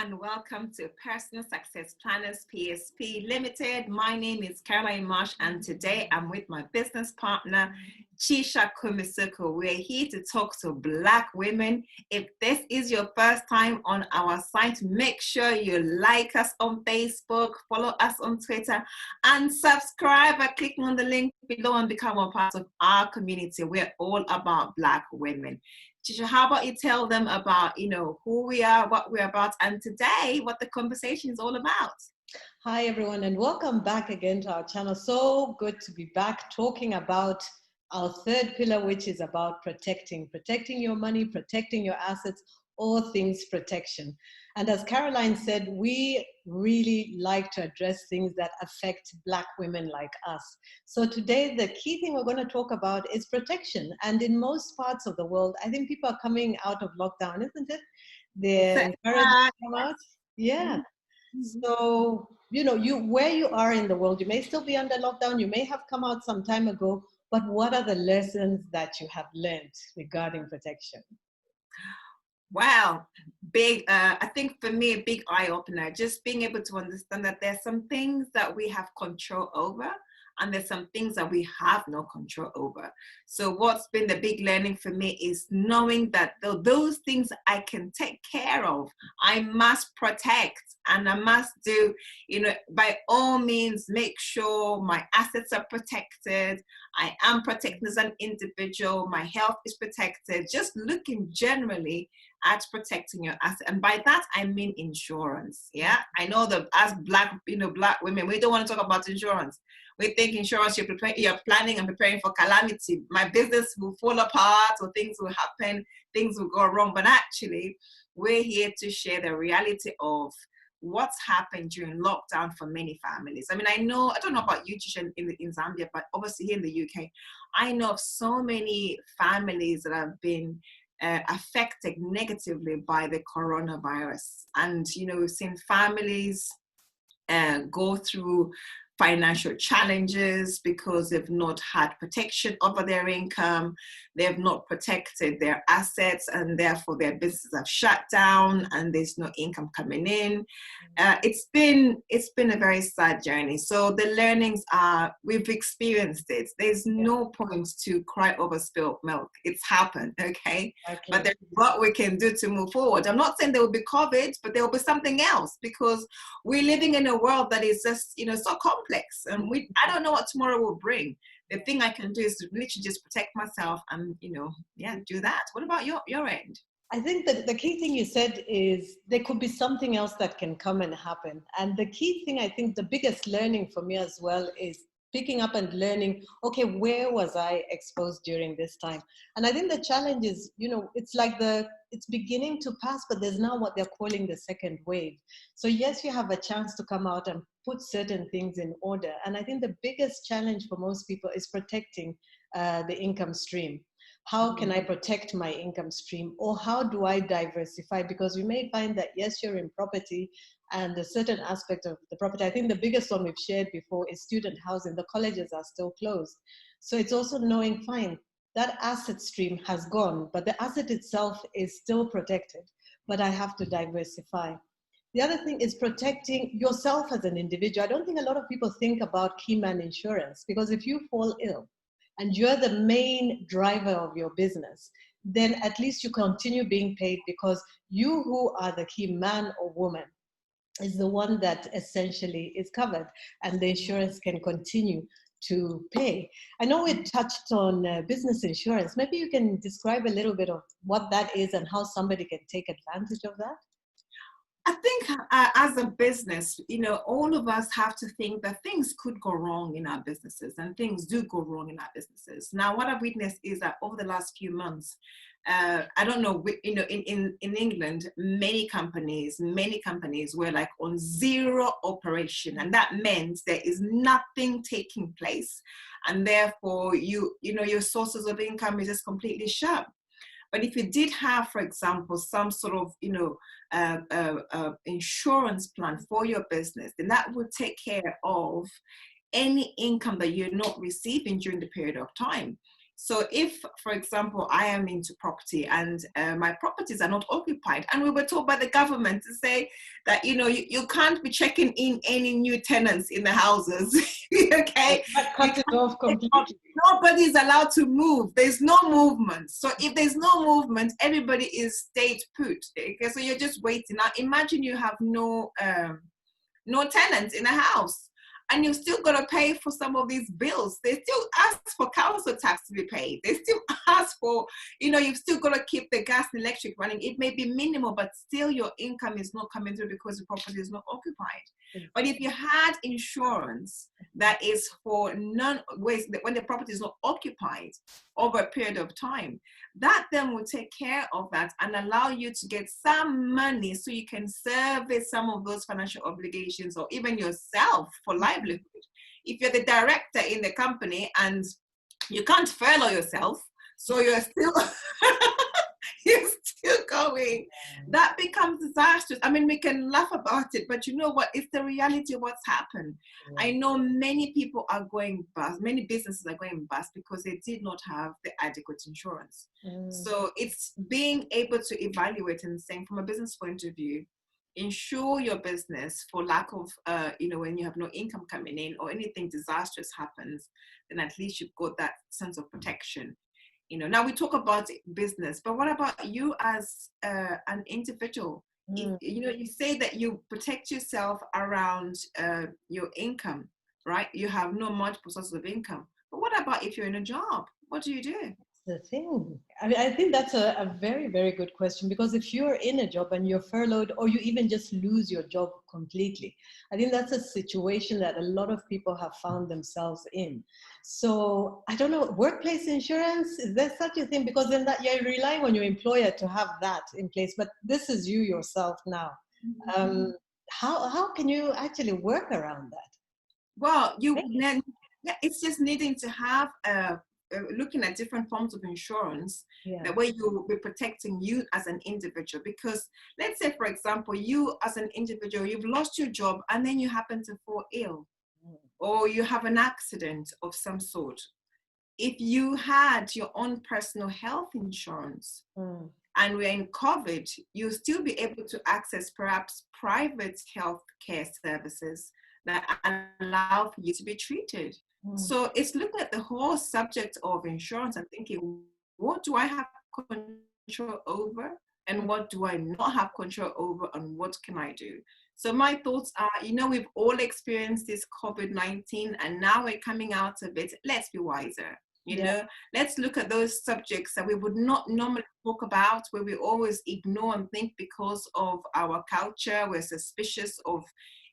and welcome to Personal Success Planners PSP Limited. My name is Caroline Marsh, and today I'm with my business partner, Chisha Kumisuku. We're here to talk to Black women. If this is your first time on our site, make sure you like us on Facebook, follow us on Twitter, and subscribe by clicking on the link below and become a part of our community. We're all about Black women. Chisha, how about you tell them about, who we are, what we're about, and today, what the conversation is all about. Hi, everyone, and welcome back again to our channel. So good to be back talking about our third pillar, which is about protecting your money, protecting your assets, all things protection. And as Caroline said, we really like to address things that affect Black women like us. So today, the key thing we're going to talk about is protection. And in most parts of the world, I think people are coming out of lockdown, isn't it? They're encouraged to come out. Yeah. So, where you are in the world, you may still be under lockdown, you may have come out some time ago, but what are the lessons that you have learned regarding protection? Wow, I think for me, a big eye opener, just being able to understand that there's some things that we have control over and there's some things that we have no control over. So what's been the big learning for me is knowing that those things I can take care of, I must protect, and I must do, by all means, make sure my assets are protected. I am protected as an individual. My health is protected. Just looking generally at protecting your asset. And by that, I mean insurance. Yeah. I know that as Black women, we don't want to talk about insurance. We think insurance, you're planning and preparing for calamity. My business will fall apart or things will happen, things will go wrong. But actually, we're here to share the reality of what's happened during lockdown for many families. I mean, I don't know about you, Chisha, in Zambia, but obviously here in the UK, I know of so many families that have been affected negatively by the coronavirus. And, we've seen families go through financial challenges because they've not had protection over their income, they've not protected their assets, and therefore their businesses have shut down and there's no income coming in. It's been a very sad journey. So the learnings are, we've experienced it. There's no point to cry over spilled milk. It's happened, okay? But there's what we can do to move forward. I'm not saying there will be COVID, but there will be something else, because we're living in a world that is just, so complex. And I don't know what tomorrow will bring. The thing I can do is to literally just protect myself and, do that. What about your end? I think that the key thing you said is there could be something else that can come and happen. And the key thing, I think the biggest learning for me as well is picking up and learning, okay, where was I exposed during this time? And I think the challenge is, it's like it's beginning to pass, but there's now what they're calling the second wave. So yes, you have a chance to come out and put certain things in order. And I think the biggest challenge for most people is protecting the income stream. How can I protect my income stream, or how do I diversify? Because you may find that, yes, you're in property and a certain aspect of the property. I think the biggest one we've shared before is student housing. The colleges are still closed. So it's also knowing, fine, that asset stream has gone, but the asset itself is still protected, but I have to diversify. The other thing is protecting yourself as an individual. I don't think a lot of people think about key man insurance, because if you fall ill, and you're the main driver of your business, then at least you continue being paid, because you who are the key man or woman is the one that essentially is covered, and the insurance can continue to pay. I know we touched on business insurance. Maybe you can describe a little bit of what that is and how somebody can take advantage of that. I think as a business, all of us have to think that things could go wrong in our businesses, and things do go wrong in our businesses. Now, what I've witnessed is that over the last few months, I don't know, in England, many companies were like on zero operation, and that meant there is nothing taking place, and therefore your sources of income is just completely shut. But if you did have, for example, some sort of, insurance plan for your business, then that would take care of any income that you're not receiving during the period of time. So if, for example, I am into property and my properties are not occupied, and we were told by the government to say that, you can't be checking in any new tenants in the houses, okay? That cuts it off completely. Nobody's allowed to move. There's no movement. So if there's no movement, everybody is stayed put. Okay, so you're just waiting. Now imagine you have no tenants in a house, and you still got to pay for some of these bills. They still ask for council tax to be paid. They still ask for, you've still got to keep the gas and electric running. It may be minimal, but still your income is not coming through because the property is not occupied. But if you had insurance that is for ways when the property is not occupied over a period of time, that then will take care of that and allow you to get some money so you can service some of those financial obligations, or even yourself for livelihood. If you're the director in the company and you can't furlough yourself, so you're still you're still going, that becomes disastrous. I mean, we can laugh about it, but you know what? It's the reality of what's happened. I know many people are going bust, many businesses are going bust because they did not have the adequate insurance. So it's being able to evaluate and saying, from a business point of view, insure your business for lack of, when you have no income coming in or anything disastrous happens, then at least you've got that sense of protection. Now we talk about business, but what about you as an individual? You say that you protect yourself around your income, right? You have no multiple sources of income. But what about if you're in a job? What do you do? The thing. I mean, I think that's a very, very good question, because if you're in a job and you're furloughed, or you even just lose your job completely, I think that's a situation that a lot of people have found themselves in. So I don't know, workplace insurance, is there such a thing? Because then that you're relying on your employer to have that in place, but this is you yourself now. How can you actually work around that? Well, it's just needing to have looking at different forms of insurance, that way you'll be protecting you as an individual. Because let's say, for example, you as an individual, you've lost your job and then you happen to fall ill, or you have an accident of some sort. If you had your own personal health insurance and we're in COVID, you'll still be able to access perhaps private health care services that allow for you to be treated. So it's looking at the whole subject of insurance and thinking, what do I have control over and what do I not have control over, and what can I do? So my thoughts are, we've all experienced this COVID-19 and now we're coming out of it. Let's be wiser. Let's look at those subjects that we would not normally talk about, where we always ignore and think because of our culture, we're suspicious of,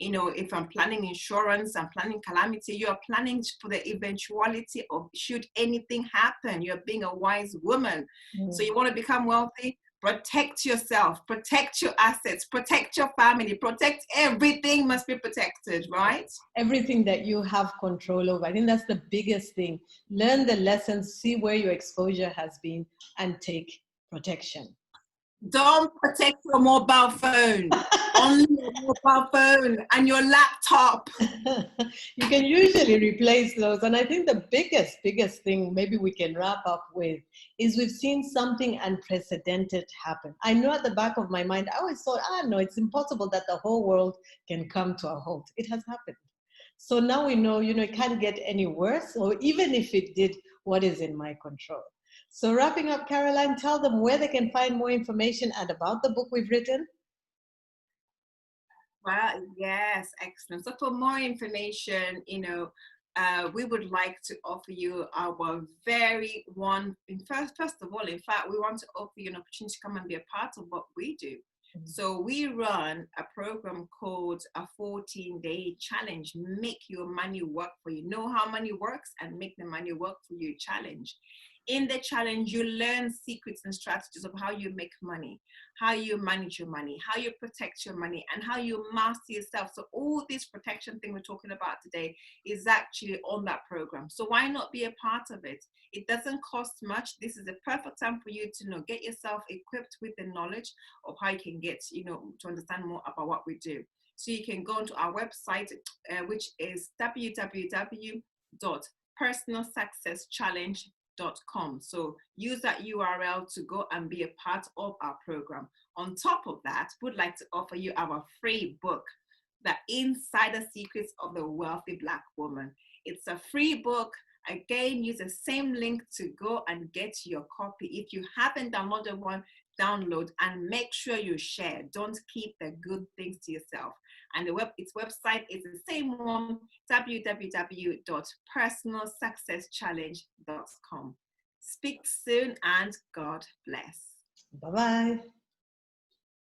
if I'm planning insurance, I'm planning calamity, you're planning for the eventuality of should anything happen. You're being a wise woman. So you want to become wealthy? Protect yourself, protect your assets, protect your family, protect everything must be protected, right? Everything that you have control over. I think that's the biggest thing. Learn the lessons, see where your exposure has been, and take protection. Don't protect your mobile phone. Only your mobile phone and your laptop. You can usually replace those. And I think the biggest thing maybe we can wrap up with is we've seen something unprecedented happen. I know at the back of my mind, I always thought, no, it's impossible that the whole world can come to a halt. It has happened. So now we know, it can't get any worse, or even if it did, what is in my control? So wrapping up, Caroline, tell them where they can find more information and about the book we've written. Well, yes, excellent. So for more information, we would like to offer you our very first of all, in fact, we want to offer you an opportunity to come and be a part of what we do. So we run a program called a 14-day challenge, make your money work for you. Know how money works and make the money work for you challenge. In the challenge, you learn secrets and strategies of how you make money, how you manage your money, how you protect your money, and how you master yourself. So all this protection thing we're talking about today is actually on that program. So why not be a part of it? It doesn't cost much. This is the perfect time for you to get yourself equipped with the knowledge of how you can get, to understand more about what we do. So you can go onto our website, which is www.personalsuccesschallenge.com. personalsuccesschallenge.com. So use that URL to go and be a part of our program. On top of that, we'd like to offer you our free book, The Insider Secrets of the Wealthy Black Woman. It's a free book. Again, use the same link to go and get your copy. If you haven't downloaded one, download and make sure you share. Don't keep the good things to yourself. And its website is the same one, www.personalsuccesschallenge.com. Speak soon and God bless. Bye-bye.